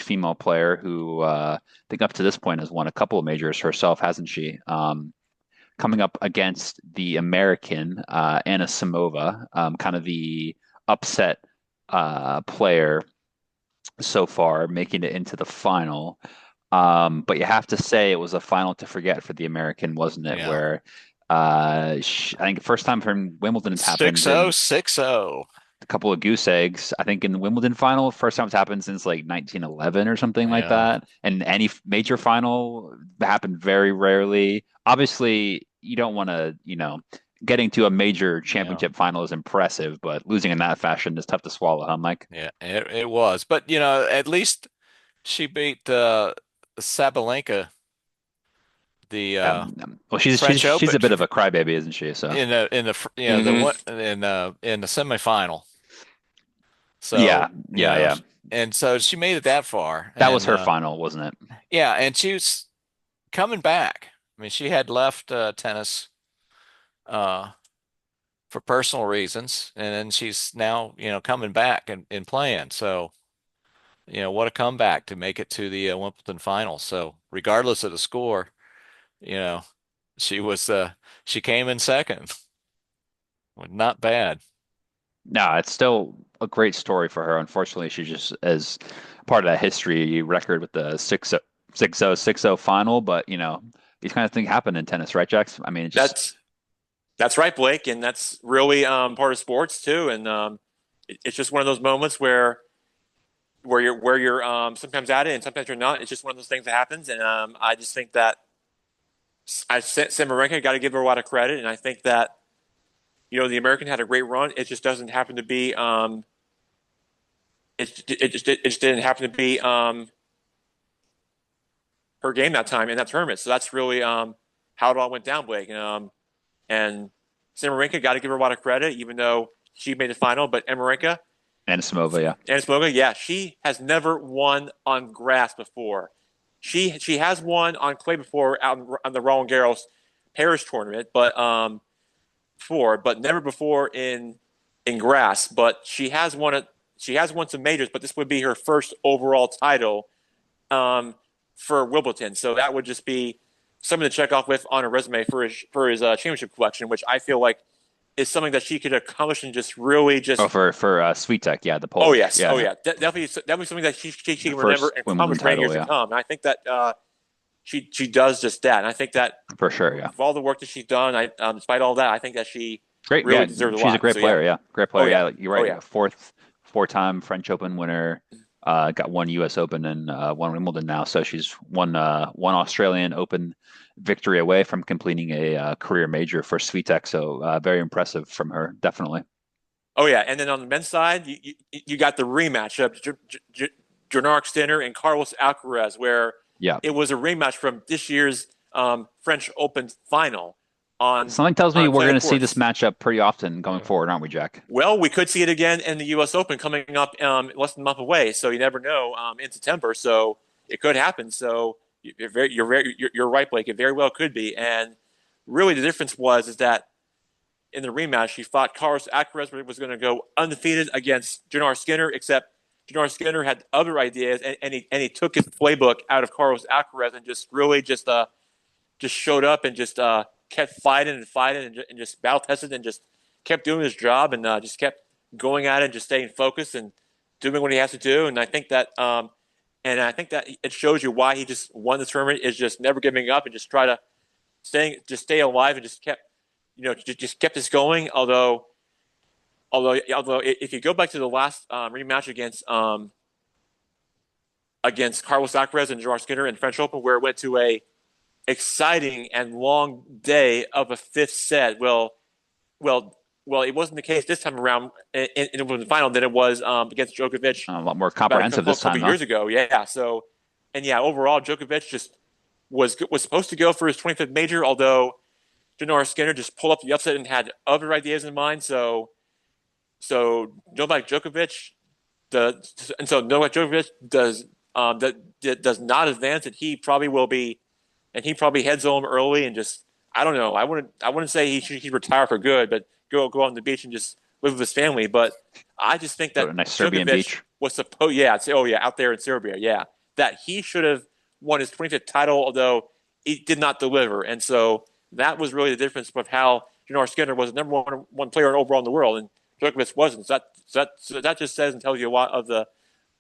female player who I think up to this point has won a couple of majors herself, hasn't she? Coming up against the American Anna Samova, kind of the upset player so far, making it into the final. But you have to say it was a final to forget for the American, wasn't it? Yeah. Where I think the first time from Wimbledon it's happened 6-0, in 6-0. a couple of goose eggs. I think in the Wimbledon final, first time it's happened since like 1911 or something like Yeah. that. And any major final happened very rarely. Obviously, you don't want to, getting to a major Yeah. championship final is impressive, but losing in that fashion is tough to swallow, huh, Mike? Yeah. It was. But at least she beat Sabalenka, the Well, she's she's French she's Open a bit of a crybaby, isn't she? So the Mm-hmm. one in the semifinal. yeah, So, yeah, yeah. and so she made it that far. That was And her final, wasn't it? yeah, and she was coming back. I mean, she had left tennis uh for personal reasons, and then she's now, coming back and playing. So, what a comeback to make it to the Wimbledon final. So regardless of the score, you know, she was she came in second. Not bad. No, it's still a great story for her. Unfortunately, she just as part of that history record with the 6-0 final. But these kind of things happen in tennis, right, Jax? I mean, it just That's right, Blake, and that's really part of sports too. And it's just one of those moments where you're sometimes at it and sometimes you're not. It's just one of those things that happens, and I just think that Samarenko got to give her a lot of credit, and I think that the American had a great run. It just doesn't happen to be it just didn't happen to be her game that time in that tournament. So that's really how it all went down, Blake. And Samarenko got to give her a lot of credit, even though she made the final. But Amerenka and Smova, yeah. and Smoga, yeah, she has never won on grass before. She has won on clay before out on the Roland Garros Paris tournament, but never before in grass. But she has won it. She has won some majors, but this would be her first overall title for Wimbledon. So that would just be something to check off with on her resume for his championship collection, which I feel like is something that she could accomplish and just really just. Oh, for Sweet Tech, yeah, the Polish. Oh yes, yeah. oh yeah, definitely something that she can First remember and Wimbledon accomplish many title, years yeah. to come. And I think that she does just that. And I think that For sure, yeah. for all the work that she's done, despite all that, I think that she Great, really yeah. deserves a She's lot. a great So, player, yeah. Great player, Oh, yeah. yeah. You're right. Oh, yeah. Four-time French Open winner. Got one U.S. Open and one Wimbledon now. So she's one Australian Open victory away from completing a career major for Swiatek. So very impressive from her, definitely. Oh yeah, and then on the men's side, you got the rematch of Jernark Sinner and Carlos Alcaraz, where Yeah. it was a rematch from this year's French Open final on Something tells me we're clay going to see this courts. matchup pretty often going forward, aren't we, Jack? Well, we could see it again in the U.S. Open coming up less than a month away. So you never know in September. So it could happen. So you're right, Blake. It very well could be. And really, the difference is that in the rematch, he thought Carlos Alcaraz was going to go undefeated against Jannar Skinner, except Jannar Skinner had other ideas, and he took his playbook out of Carlos Alcaraz and just really just showed up and just kept fighting and fighting and just battle tested and just kept doing his job and just kept going at it and just staying focused and doing what he has to do. And I think that it shows you why he just won the tournament is just never giving up and just try to stay alive and just kept just kept this going. Although if you go back to the last rematch against Carlos Alcaraz and Gerard Skinner in French Open, where it went to a exciting and long day of a fifth set. Well, it wasn't the case this time around in the final than it was against Djokovic A lot more about comprehensive this time, couple huh? years ago. Yeah. So, and yeah, overall, Djokovic just was supposed to go for his 25th major, although Jannar Skinner just pulled up the upset and had other ideas in mind. So Novak Djokovic does does not advance, and he probably will be, and he probably heads home early and just I don't know. I wouldn't say he'd retire for good, but go on the beach and just live with his family. But I just think Go to that a nice Serbian Djokovic beach. was supposed, out there in Serbia, yeah, that he should have won his 25th title, although he did not deliver, and so that was really the difference with how Jannar Skinner was the number one player overall in the world, and Djokovic wasn't. So that just says and tells you a lot of the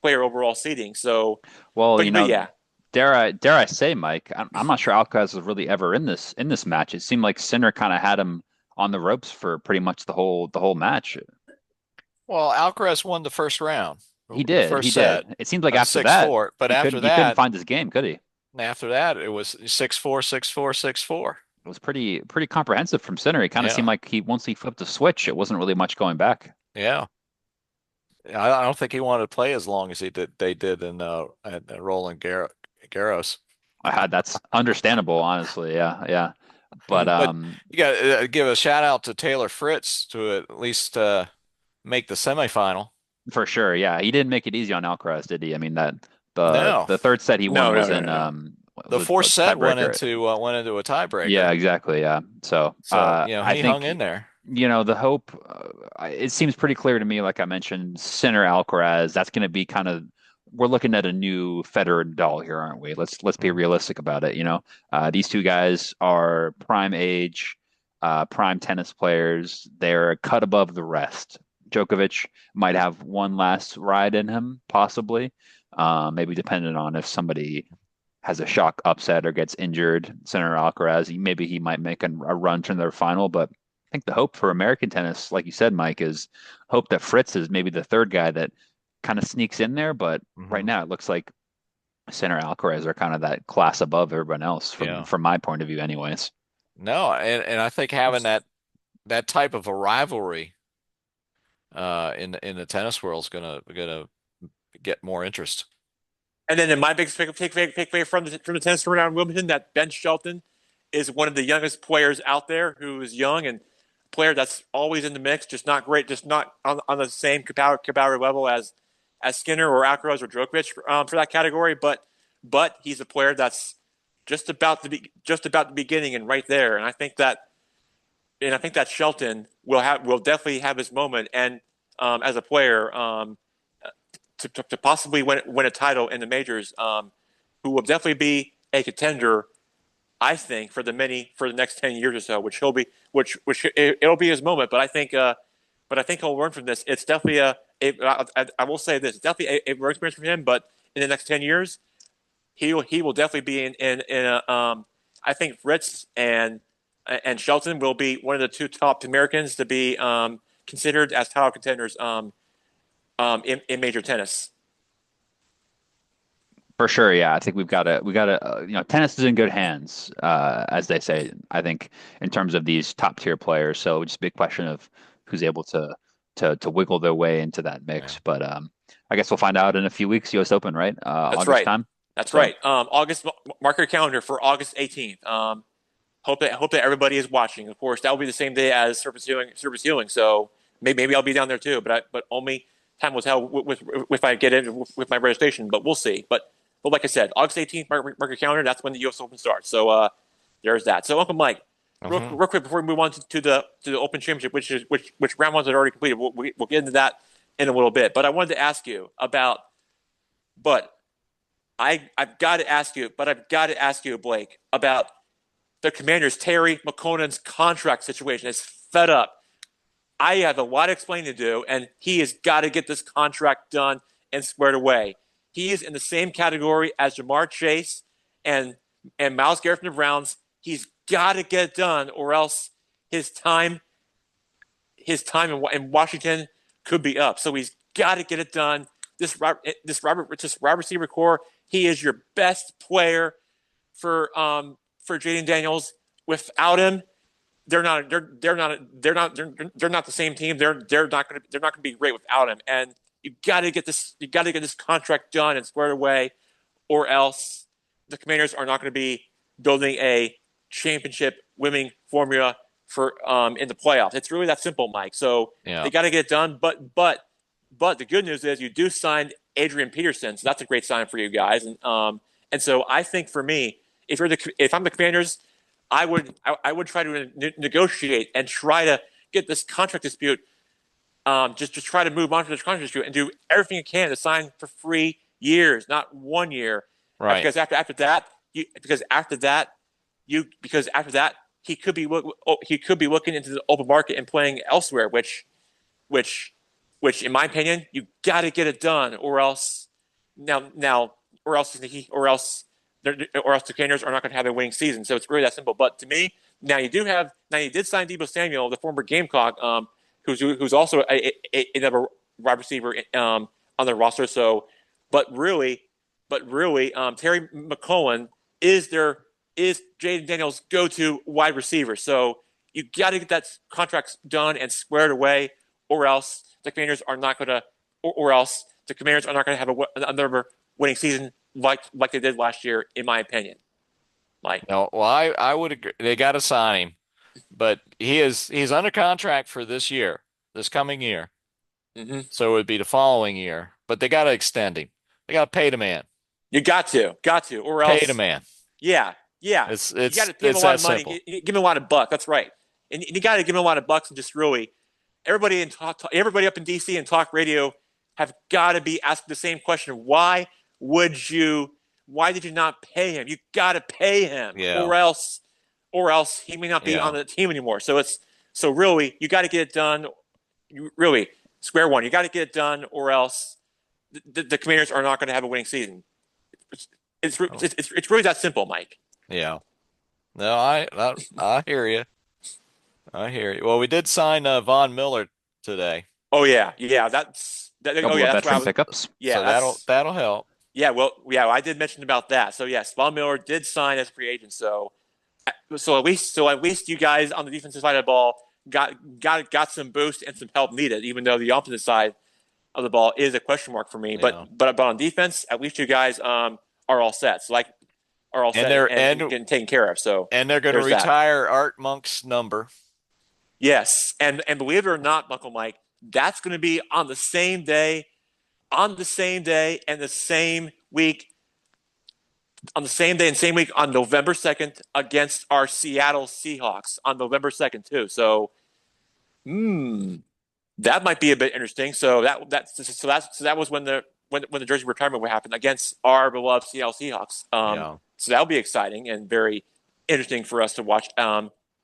player overall seeding. So, Well, but yeah, dare I say, Mike, I'm not sure Alcaraz was really ever in this match. It seemed like Sinner kind of had him on the ropes for pretty much the whole match. Well, Alcaraz won the first round, He the did, he first set, did. It seemed like after that 6-4. But he couldn't find his game, could he? after that, it was 6-4, 6-4, 6-4. It was pretty comprehensive from Sinner. It kind of seemed Yeah, like once he flipped the switch, it wasn't really much going back. yeah. I don't think he wanted to play as long as they did in at Roland Garros. That's understandable, honestly. Yeah, yeah. But But you got to give a shout out to Taylor Fritz to at least make the semifinal. for sure, yeah, he didn't make it easy on Alcaraz, did he? I mean that the No, the third set he won no, no, was no, in no, no. what the was it, fourth the set tiebreaker. went into a Yeah, tiebreaker. exactly. Yeah. So So, I he hung think in there. the hope. It seems pretty clear to me, like I mentioned, Sinner Alcaraz. That's going to be kind of we're looking at a new Federer Nadal here, aren't we? Let's be realistic about it. These two guys are prime age, prime tennis players. They're a cut above the rest. Djokovic might have one last ride in him, possibly. Maybe dependent on if somebody has a shock upset or gets injured. Senator Alcaraz, maybe he might make a run to their final, but I think the hope for American tennis, like you said, Mike, is hope that Fritz is maybe the third guy that kind of sneaks in there. But right now, it looks like Sinner Alcaraz are kind of that class above everyone else from my point of view, anyways. No, and I think having that type of a rivalry in the tennis world is gonna get more interest. And then in my biggest takeaway from the tennis tournament in Wimbledon, that Ben Shelton is one of the youngest players out there who is young and a player that's always in the mix, just not great, just not on the same comparative level as Skinner or Alcaraz or Djokovic for that category. But he's a player that's just about the beginning and right there. And I think that Shelton will definitely have his moment and as a player. To possibly win a title in the majors, who will definitely be a contender, I think, for the next 10 years or so, which it'll be his moment. But I think he'll learn from this. It's definitely I will say this, it's definitely a learning experience for him. But in the next 10 years, he will definitely be in a. I think Fritz and Shelton will be one of the two top Americans to be considered as title contenders. In major tennis. For sure, yeah. I think we got to, tennis is in good hands, as they say. I think in terms of these top tier players. So just a big question of who's able to wiggle their way into that mix. Yeah. But I guess we'll find out in a few weeks. U.S. Open, right? That's August right. time. That's right. August. Mark your calendar for August 18th. Hope that everybody is watching. Of course, that will be the same day as Surface Healing. So maybe I'll be down there too. But only time will tell if I get in with my registration, but we'll see. But like I said, August 18th, mark your calendar. That's when the U.S. Open starts. So there's that. So Uncle Mike, real quick before we move on to the Open Championship, which round ones are already completed. We'll get into that in a little bit. But I wanted to ask you about. But I've got to ask you, Blake, about the Commanders' Terry McConnon's contract situation. It's fed up. I have a lot of explaining to do, and he has got to get this contract done and squared away. He is in the same category as Jamar Chase and Myles Garrett from the Browns. He's got to get it done, or else his time in Washington could be up. So he's got to get it done. This wide receiver core, he is your best player for Jaden Daniels. Without him, they're not the same team. They're not going to be great without him. And you got to get this contract done and squared away, or else the Commanders are not going to be building a championship winning formula for in the playoffs. It's really that simple, Mike. So they got to get it done. But the good news is you do sign Adrian Peterson, so that's a great sign for you guys. And so I think for me, if I'm the Commanders, I would try to negotiate and try to get this contract dispute. Just try to move on from this contract dispute and do everything you can to sign for 3 years, not 1 year. Right. Because after that, he could be looking into the open market and playing elsewhere, which in my opinion, you got to get it done, or else the Commanders are not going to have a winning season. So it's really that simple. But to me, now you did sign Deebo Samuel, the former Gamecock, who's also another wide receiver on the roster. So, but really, Terry McCollum is Jaden Daniels' go-to wide receiver. So you got to get that contract done and squared away, or else the Commanders are not going to, have another winning season like they did last year, in my opinion. No, well, I would agree. They got to sign him, but he's under contract for this coming year. Mm-hmm. So it would be the following year, but they got to extend him. They got to pay the man. You got to, or else pay the man. Yeah. You got to pay him a lot of money. Give him a lot of bucks. That's right, and you got to give him a lot of bucks and just really everybody up in DC and talk radio have got to be asking the same question. Why did you not pay him? You got to pay him, Yeah. or else he may not be on Yeah. the team anymore. So really, you got to get it done. You really square one. You got to get it done, or else the Commanders are not going to have a winning season. It's it's really that simple, Mike. Yeah. No, I hear you. I hear you. Well, we did sign Von Miller today, Oh yeah. Oh Couple yeah, of that's what I veteran was. pickups. Yeah, so that's that'll help. yeah. Well, yeah, I did mention about that. So yes, Von Miller did sign as a free agent. So at least you guys on the defensive side of the ball got some boost and some help needed, even though the opposite side of the ball is a question mark for me. Yeah. But on defense, at least you guys are all set. So like are all And set and getting taken care of. So they're going to there's that. retire Art Monk's number. Yes, and believe it or not, Uncle Mike, that's going to be on the same day, and the same week, on the same day and same week on November 2nd against our Seattle Seahawks on November 2nd too. So, that might be a bit interesting. So that was when the jersey retirement would happen against our beloved Seattle Seahawks. Yeah. So that'll be exciting and very interesting for us to watch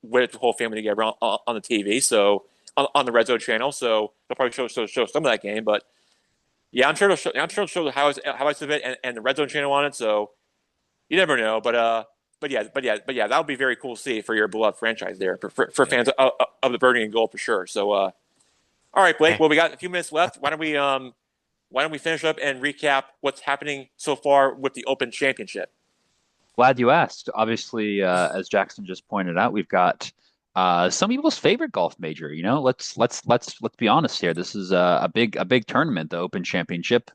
with the whole family together on the TV. So on the Red Zone channel. So they'll probably show some of that game. But yeah, I'm sure they'll show the highlights of it and the Red Zone channel on it. So you never know. But yeah, that'll be very cool to see for your beloved franchise there for fans of the Burning and Gold for sure. So all right, Blake. Well, we got a few minutes left. Why don't we finish up and recap what's happening so far with the Open Championship? Glad you asked. Obviously, as Jackson just pointed out, we've got some people's favorite golf major. You know, let's be honest here. This is a big tournament, the Open Championship,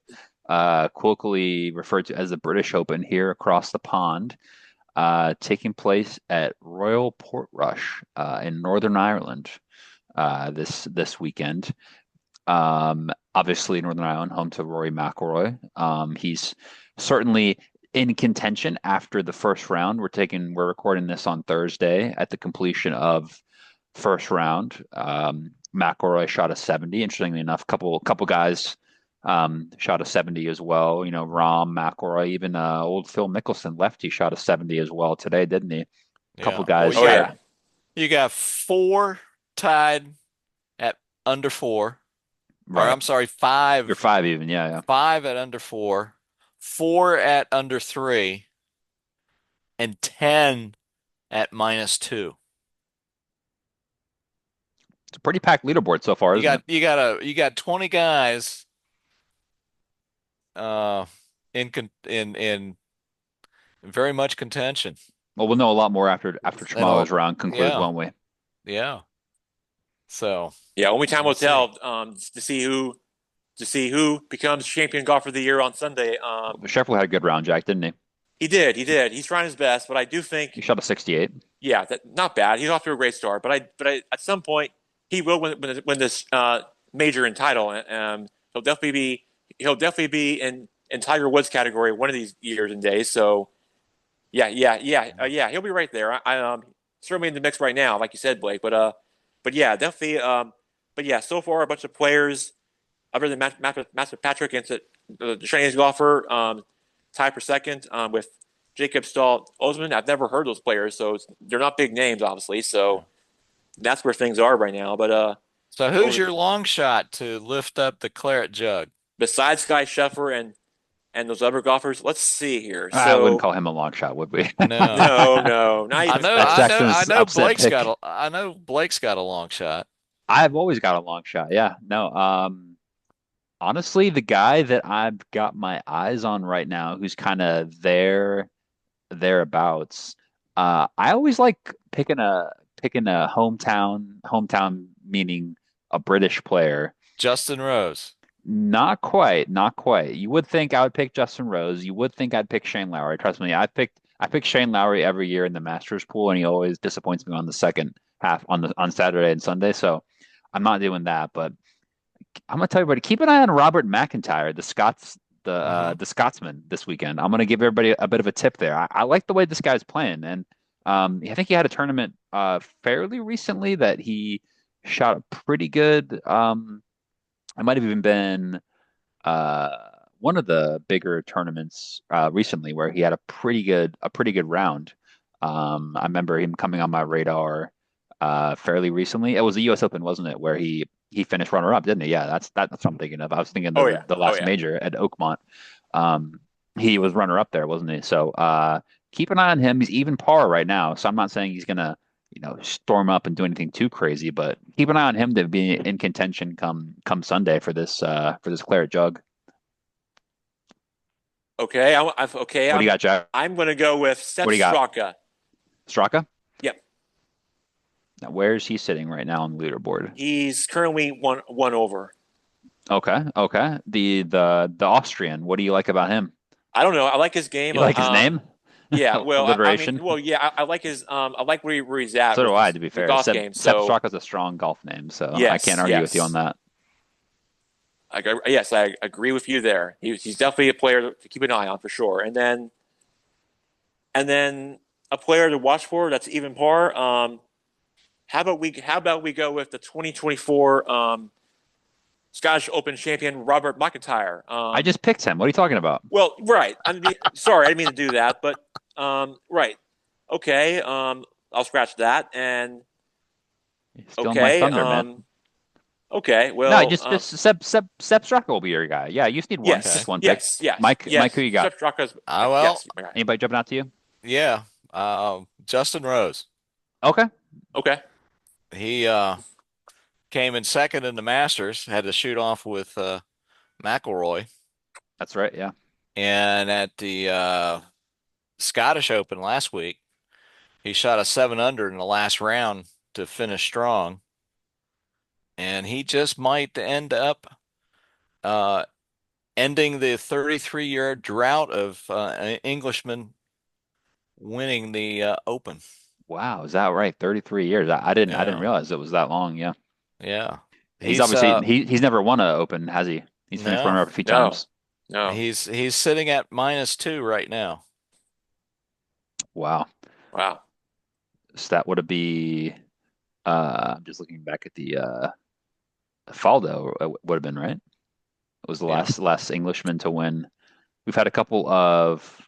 colloquially referred to as the British Open here across the pond, taking place at Royal Portrush in Northern Ireland this weekend. Obviously, Northern Ireland, home to Rory McIlroy. He's certainly in contention after the first round. We're recording this on Thursday at the completion of first round. McIlroy shot a 70. Interestingly enough, couple guys shot a 70 as well. You know, Rahm, McIlroy, even old Phil Mickelson, lefty, shot a 70 as well today, didn't he? Couple Yeah. guys. Well, you got four tied at under four. Right. Or I'm sorry, five. You're five even, yeah. Five at under four at under three, and 10 at -2. It's a pretty packed leaderboard so far, isn't it? You got 20 guys in very much contention. Well, we'll know a lot more after tomorrow's round concludes, yeah. won't we? Yeah. So yeah, only time will tell to see who becomes champion golfer of the year on Sunday. Scheffler had a good round, Jack, didn't he? He did. He's trying his best, but I do think He shot a 68. yeah, not bad. He's off to a great start, but I at some point he will win this major and title. He'll definitely be in Tiger Woods category one of these years and days. So yeah, he'll be right there. I certainly in the mix right now, like you said, Blake. But yeah, definitely. But yeah, so far a bunch of players other than Matt Patrick against the Chinese golfer tied for second with Jacob Stahl Osman. I've never heard those players, so they're not big names, obviously. So that's where things are right now. But so who's your long shot to lift up the claret jug? Besides Guy Scheffler and those other golfers, let's see here. So, I wouldn't call him a long shot, would we? No, no. Not even I know Blake's got a long shot. I've always got a long shot. Yeah, no. Honestly, the guy that I've got my eyes on right now, who's kind of thereabouts. I always like picking a hometown meaning a British player. Justin Rose. Not quite, not quite. You would think I would pick Justin Rose. You would think I'd pick Shane Lowry. Trust me, I pick Shane Lowry every year in the Masters pool, and he always disappoints me on the second half on Saturday and Sunday. So I'm not doing that. But I'm gonna tell everybody, keep an eye on Robert McIntyre, the Scotsman this weekend. I'm gonna give everybody a bit of a tip there. I like the way this guy's playing, and I think he had a tournament fairly recently that he shot pretty good. It might have even been one of the bigger tournaments recently where he had a pretty good round. I remember him coming on my radar fairly recently. It was the U.S. Open, wasn't it, where he finished runner up, didn't he? Yeah, that's what I'm thinking of. I was thinking Oh the yeah, the oh last yeah. major at Oakmont. He was runner up there, wasn't he? So keep an eye on him. He's even par right now, so I'm not saying he's gonna storm up and do anything too crazy, but keep an eye on him to be in contention come Sunday for this claret jug. Okay, okay. What do you got, Jack? I'm going to go with What Sepp do you got? Straka. Straka? Yep, Now, where is he sitting right now on the leaderboard? he's currently one over. Okay, okay. The Austrian. What do you like about him? I don't know. I like his game. You like his name? Yeah. Well, I mean, Alliteration. well, yeah. I like his. I like where he's at So with do I, to be the fair. golf Seb game. Seb So Straka's a strong golf name, so I can't yes, argue with you on yes, that. yes. I agree with you there. He's definitely a player to keep an eye on for sure. And then a player to watch for that's even par. How about we go with the 2024 Scottish Open champion Robert McIntyre? I just picked him. What are you talking about? Well, right. Sorry, I didn't mean to do that, but right. Okay. I'll scratch that. And You're stealing my okay. thunder, man. Okay. No, Well. just Seb Straka will be your guy. Yeah, you just need one, Okay. Yes. just one pick. Yes. Yes. Mike, Yes. who you got? Sepp Straka's. Well, Yes. Okay. Anybody jumping out to you? yeah. Justin Rose. Okay, Okay. He came in second in the Masters, had to shoot off with McIlroy. that's right. Yeah, And at the Scottish Open last week, he shot a 7 under in the last round to finish strong. And he just might end up uh, ending the 33-year drought of an Englishman winning the Open. wow, is that right? 33 years. I didn't Yeah. realize it was that long. Yeah, Yeah. he's He's obviously he's never won an Open, has he? He's finished no. runner up a few No. times. No. He's sitting at -2 right now. Wow, Wow. so that would be. I'm just looking back at the Faldo would have been right. It was the Yeah. last Englishman to win. We've had a couple of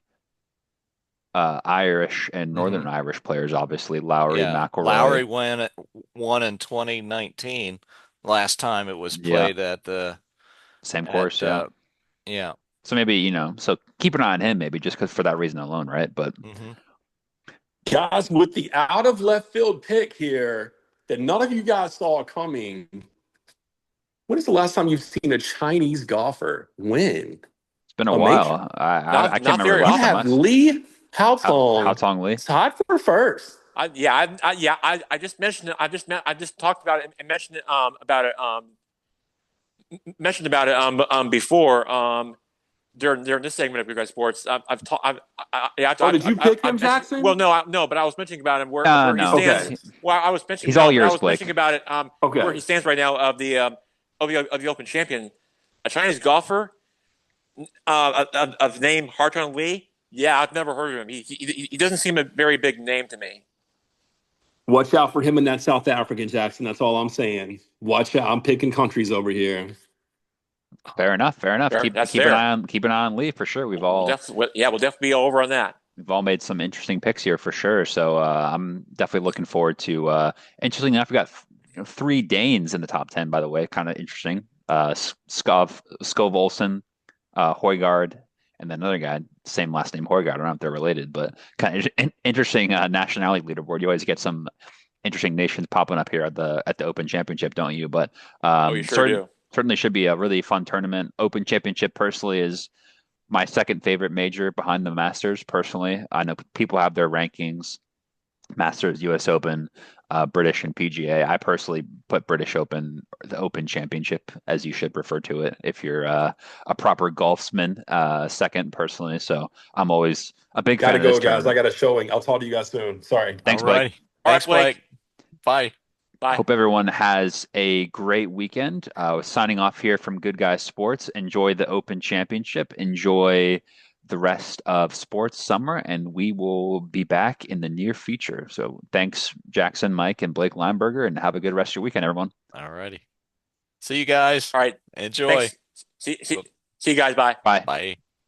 Irish and Northern Mhm. Irish players, obviously Lowry, Yeah. Lowry McIlroy. won in 2019. Last time it was Yeah, played at the same at course. Yeah. yeah. So maybe so keep an eye on him, maybe just because for that reason alone, right? But hmm Guys, with the out of left field pick here that none of you guys saw coming, when is the last time you've seen a Chinese golfer win it's been a a major? while. I can't Not remember very the You last time often. have last. Lee How Haotong Tong Lee. tied for first. I just mentioned it. I just talked about it and mentioned it before during this segment of Good Guy Sports. I've talked. Oh, did you pick him, Well, Jackson? no, but I was mentioning about him where he No, stands. Okay. Well, I was mentioning he's all but I yours, was Blake. mentioning about it Okay. where he stands right now of the Open champion, a Chinese golfer of name Hartung Lee. Yeah, I've never heard of him. He doesn't seem a very big name to me. Watch out for him and that South African, Jackson. That's all I'm saying. Watch out. I'm picking countries over here. Fair enough. Fair enough. That's Keep an fair. eye on Lee for sure. We'll definitely be over on that. We've all made some interesting picks here for sure. So I'm definitely looking forward to. Interesting enough, we got three Danes in the top 10. By the way, kind of interesting. Skov Olsen, Højgaard, and then another guy, same last name Højgaard. I don't know if they're related, but kind of interesting nationality leaderboard. You always get some interesting nations popping up here at the Open Championship, don't you? But You sure do. certainly should be a really fun tournament. Open Championship personally is my second favorite major behind the Masters. Personally, I know people have their rankings: Masters, U.S. Open, British, and PGA. I personally put British Open, the Open Championship, as you should refer to it, if you're a proper golfsman. Second, personally. So I'm always a big fan Gotta of this go, guys. I tournament. got a showing. I'll talk to you guys soon. Sorry. Thanks, All Blake. righty. All right, Thanks, Blake. Bye. Bye. Hope everyone has a great weekend. Signing off here from Good Guys Sports. Enjoy the Open Championship. Enjoy the rest of sports summer, and we will be back in the near future. So thanks, Jackson, Mike, and Blake Lineberger, and have a good rest of your weekend, everyone. All righty. See you guys. All right. Enjoy. Thanks. See. See you guys. Bye. Bye. Bye.